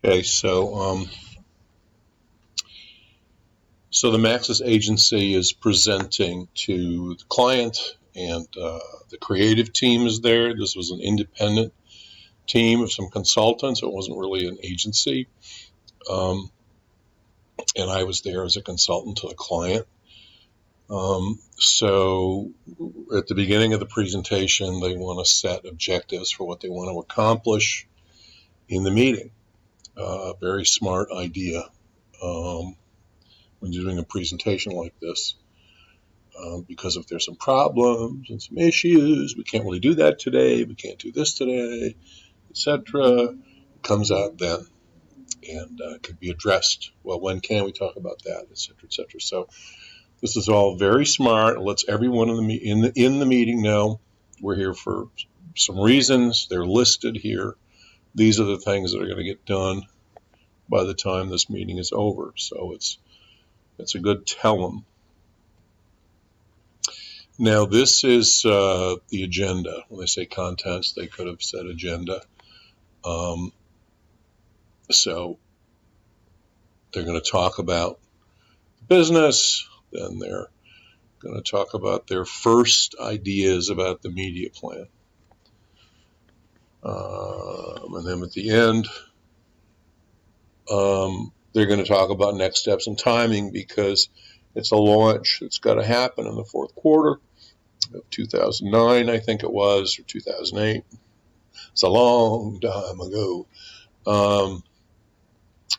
Okay, so the Maxis agency is presenting to the client, and the creative team is there. This was an independent team of some consultants. It wasn't really an agency. And I was there as a consultant to the client. So at the beginning of the presentation, they want to set objectives for what they want to accomplish in the meeting. Very smart idea when you're doing a presentation like this. Because if there's some problems and some issues, we can't really do that today, we can't do this today, etc. It comes out then and can be addressed. Well, when can we talk about that, etc., etc. So this is all very smart. It lets everyone in the meeting know we're here for some reasons. They're listed here. These are the things that are going to get done by the time this meeting is over. So it's a good tell 'em. Now, this is the agenda. When they say contents, they could have said agenda. So they're going to talk about business, then they're going to talk about their first ideas about the media plan. And then at the end, they're going to talk about next steps and timing, because it's a launch that's got to happen in the fourth quarter of 2009, I think it was, or 2008. It's a long time ago.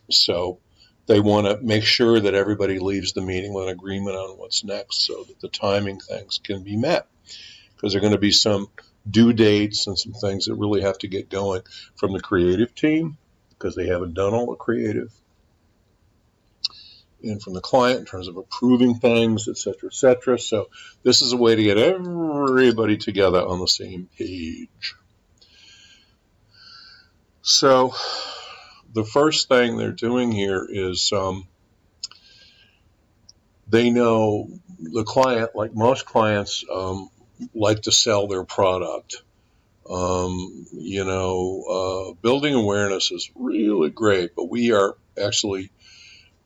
So they want to make sure that everybody leaves the meeting with an agreement on what's next, so that the timing things can be met, because there are going to be some due dates and some things that really have to get going from the creative team, because they haven't done all the creative, and from the client in terms of approving things, etc., etc. So this is a way to get everybody together on the same page. So the first thing they're doing here is they know the client, like most clients, like to sell their product. Building awareness is really great, but we are actually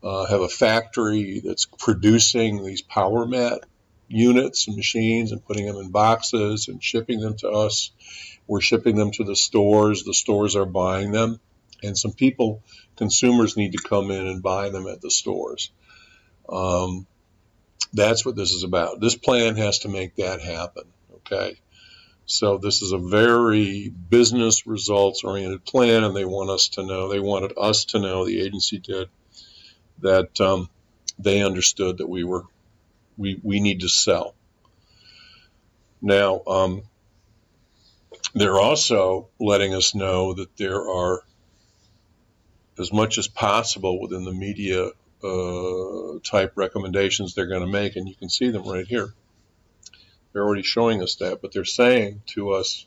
have a factory that's producing these power mat units and machines and putting them in boxes and shipping them to us. We're shipping them to the stores. The stores are buying them. And some people, consumers, need to come in and buy them at the stores. That's what this is about. This plan has to make that happen, okay? So this is a very business results-oriented plan, and they wanted us to know, the agency did, that they understood that we need to sell. Now, they're also letting us know that there are, as much as possible within the media type recommendations they're going to make, and you can see them right here. They're already showing us that, but they're saying to us,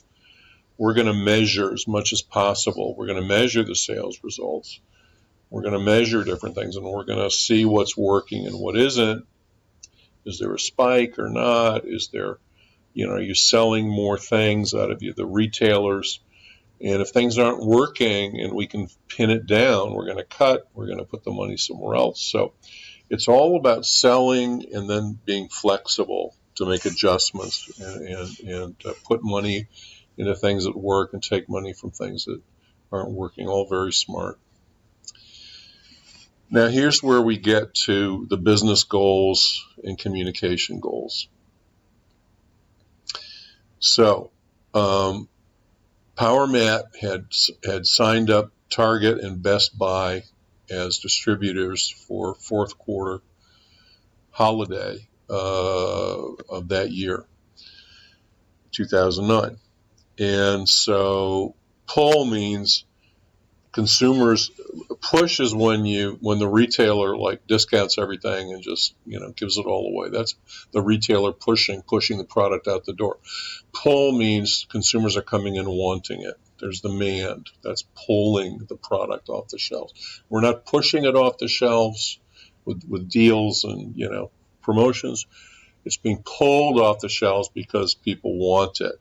we're going to measure as much as possible. We're going to measure the sales results. We're going to measure different things, and we're going to see what's working and what isn't. Is there a spike or not? Is there, are you selling more things out of the retailers? And if things aren't working and we can pin it down, we're going to cut, we're going to put the money somewhere else. So it's all about selling and then being flexible to make adjustments and put money into things that work and take money from things that aren't working. All very smart. Now here's where we get to the business goals and communication goals. So PowerMat had signed up Target and Best Buy as distributors for fourth quarter holiday of that year, 2009. And so pull means consumers. Push is when the retailer discounts everything and just gives it all away. That's the retailer pushing the product out the door. Pull means consumers are coming in wanting it. There's demand. That's pulling the product off the shelves. We're not pushing it off the shelves with deals and promotions. It's being pulled off the shelves because people want it.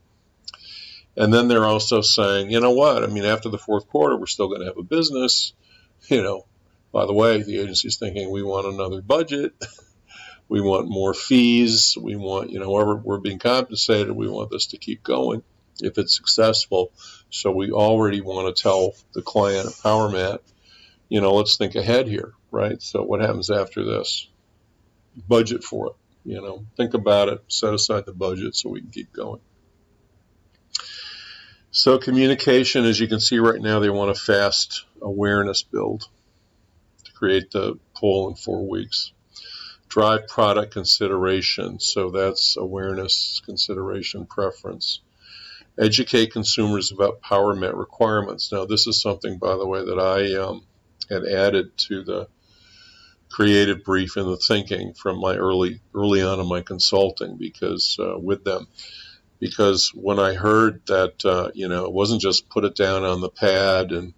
And then they're also saying, you know what? After the fourth quarter, we're still going to have a business. By the way, the agency's thinking we want another budget. We want more fees. We want, however we're being compensated, we want this to keep going if it's successful. So we already want to tell the client at PowerMat, let's think ahead here, right? So what happens after this? Budget for it. Think about it, set aside the budget so we can keep going. So communication, as you can see right now, they want a fast awareness build to create the pull in 4 weeks. Drive product consideration, so that's awareness, consideration, preference. Educate consumers about PowerMat requirements. Now, this is something, by the way, that I had added to the creative brief and the thinking from my early on in my consulting with them. Because when I heard that, it wasn't just put it down on the pad and,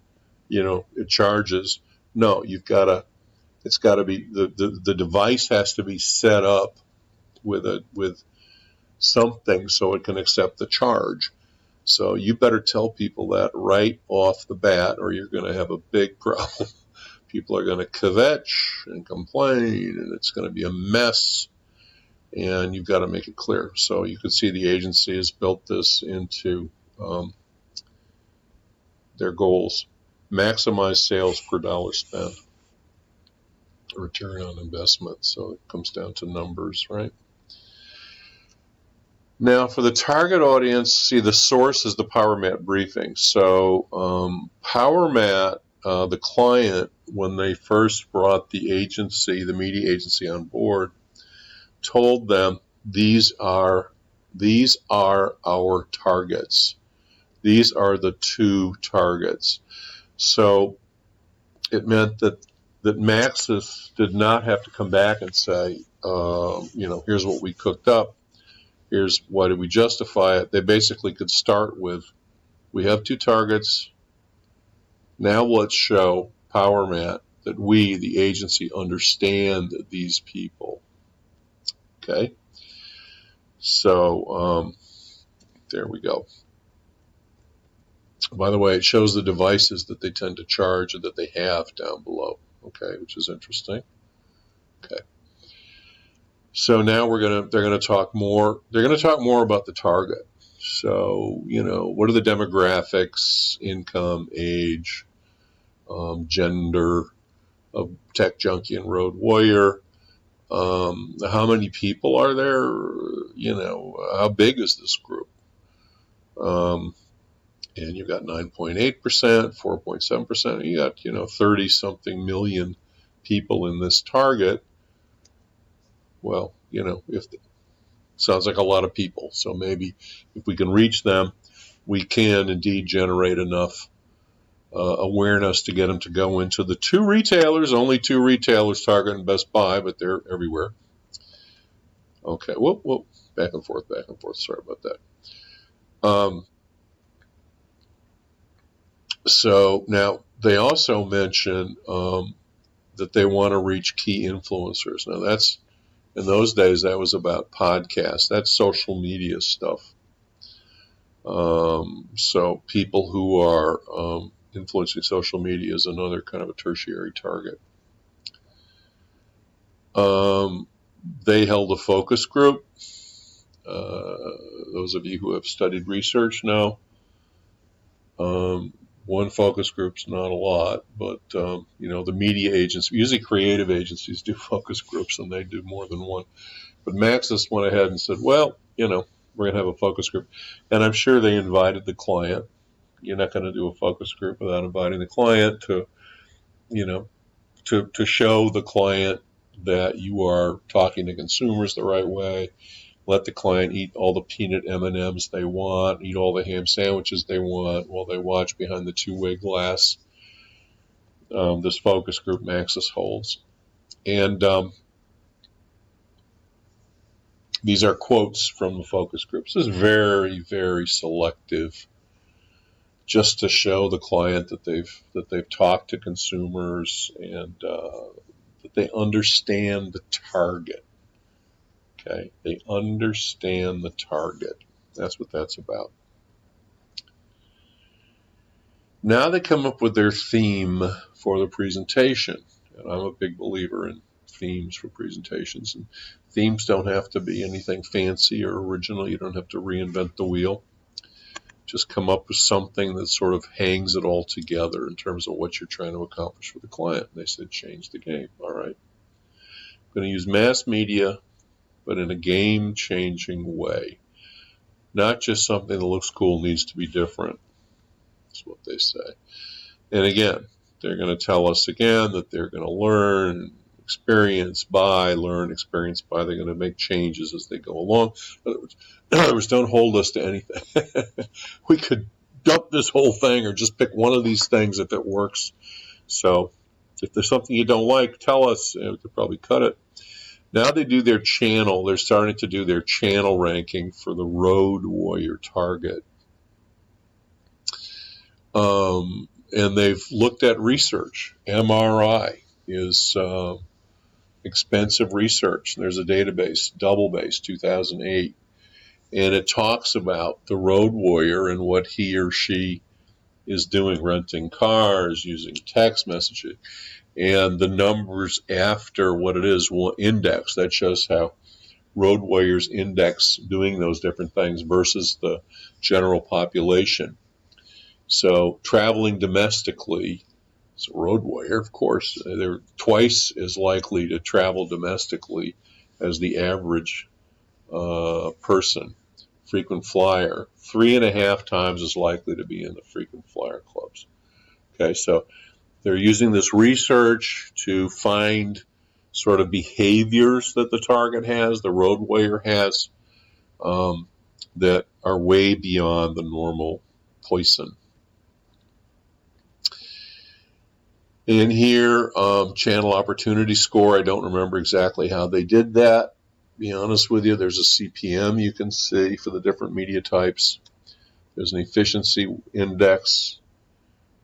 it charges. No, it's got to be, the device has to be set up with something so it can accept the charge. So you better tell people that right off the bat or you're going to have a big problem. People are going to kvetch and complain and it's going to be a mess. And you've got to make it clear. So you can see the agency has built this into their goals. Maximize sales per dollar spent. Return on investment. So it comes down to numbers, right? Now, for the target audience, see, the source is the PowerMat briefing. So PowerMat, the client, when they first brought the media agency on board, told them these are our targets. These are the 2 targets. So it meant that Maxis did not have to come back and say, here's what we cooked up. Here's why did we justify it. They basically could start with, we have 2 targets. Now let's show PowerMat that we, the agency, understand these people. Okay? So there we go. By the way, it shows the devices that they tend to charge and that they have down below, okay, which is interesting. Okay. So now they're gonna talk more. They're gonna talk more about the target. So what are the demographics, income, age, gender of tech junkie and road warrior. How many people are there? How big is this group? And you've got 9.8%, 4.7%. You got 30-something million people in this target. Well, sounds like a lot of people. So maybe if we can reach them, we can indeed generate enough awareness to get them to go into the 2 retailers. Only 2 retailers, Target and Best Buy, but they're everywhere. Okay, whoop, back and forth. Sorry about that. So now they also mention that they want to reach key influencers. Now that's, in those days, that was about podcasts. That's social media stuff. So people who are influencing social media is another kind of a tertiary target. They held a focus group. Those of you who have studied research know. 1 focus group's not a lot, but the media agents, usually creative agencies, do focus groups, and they do more than 1. But Maxis went ahead and said, well, we're going to have a focus group, and I'm sure they invited the client. You're not going to do a focus group without inviting the client to show the client that you are talking to consumers the right way. Let the client eat all the peanut M&Ms they want, eat all the ham sandwiches they want while they watch behind the 2-way glass. This focus group Maxis holds. And these are quotes from the focus groups. This is very, very selective, just to show the client that they've talked to consumers and that they understand the target. Okay, they understand the target. That's what that's about. Now they come up with their theme for the presentation. And I'm a big believer in themes for presentations. And themes don't have to be anything fancy or original. You don't have to reinvent the wheel. Just come up with something that sort of hangs it all together in terms of what you're trying to accomplish for the client. And they said, change the game. All right. I'm going to use mass media, but in a game-changing way. Not just something that looks cool, needs to be different. That's what they say. And again, they're going to tell us again that they're going to learn, experience by, learn, experience by. They're going to make changes as they go along. In other words, don't hold us to anything. We could dump this whole thing or just pick one of these things if it works. So if there's something you don't like, tell us, and we could probably cut it. Now they do their channel. They're starting to do their channel ranking for the Road Warrior target. And they've looked at research. MRI is expensive research. There's a database, DoubleBase, 2008, and it talks about the Road Warrior and what he or she is doing, renting cars, using text messaging, and the numbers after what it is will index. That shows how Road Warriors index doing those different things versus the general population. So traveling domestically, it's a Road Warrior, of course. They're twice as likely to travel domestically as the average person. Frequent flyer, 3.5 times as likely to be in the frequent flyer clubs. Okay, so they're using this research to find sort of behaviors that the target has, the Road Warrior has, that are way beyond the normal poison. In here, channel opportunity score, I don't remember exactly how they did that. To be honest with you, there's a CPM you can see for the different media types. There's an efficiency index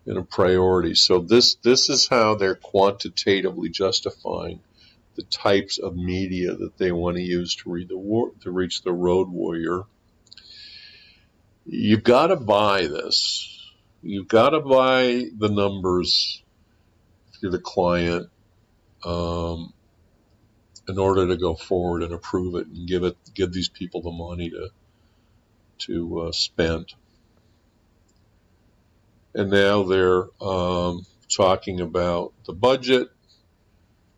and a priority. So this is how they're quantitatively justifying the types of media that they want to use to reach the Road Warrior. You've got to buy this. You've got to buy the numbers to the client in order to go forward and approve it and give these people the money to spend. And now they're talking about the budget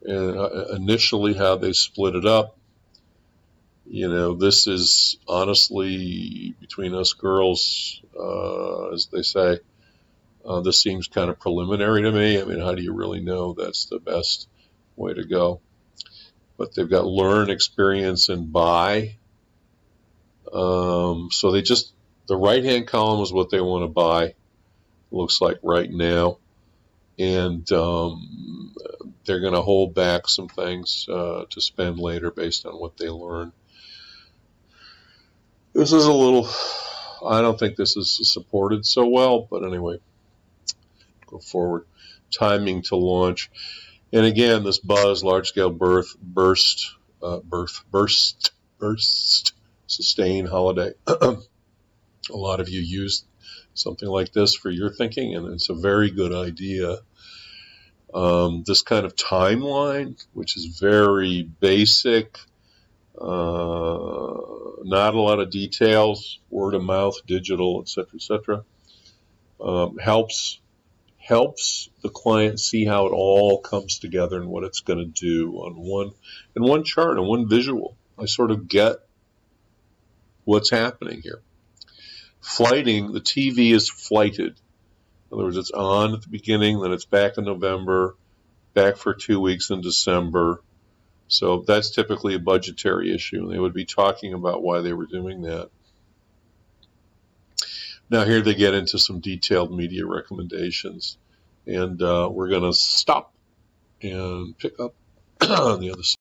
and initially how they split it up. You know, this is honestly, between us girls, as they say, this seems kind of preliminary to me. I mean, how do you really know that's the best way to go? But they've got learn, experience, and buy. So the right-hand column is what they want to buy, looks like right now. And they're going to hold back some things to spend later based on what they learn. This is a little, I don't think this is supported so well, but anyway, go forward. Timing to launch. And again, this buzz, large-scale burst, sustain holiday. A lot of you use something like this for your thinking, and it's a very good idea. This kind of timeline, which is very basic, not a lot of details, word of mouth, digital, etc., helps the client see how it all comes together and what it's going to do in one chart, in one visual. I sort of get what's happening here. Flighting, the TV is flighted. In other words, it's on at the beginning, then it's back in November, back for 2 weeks in December. So that's typically a budgetary issue, and they would be talking about why they were doing that. Now here they get into some detailed media recommendations, and we're going to stop and pick up on the other side.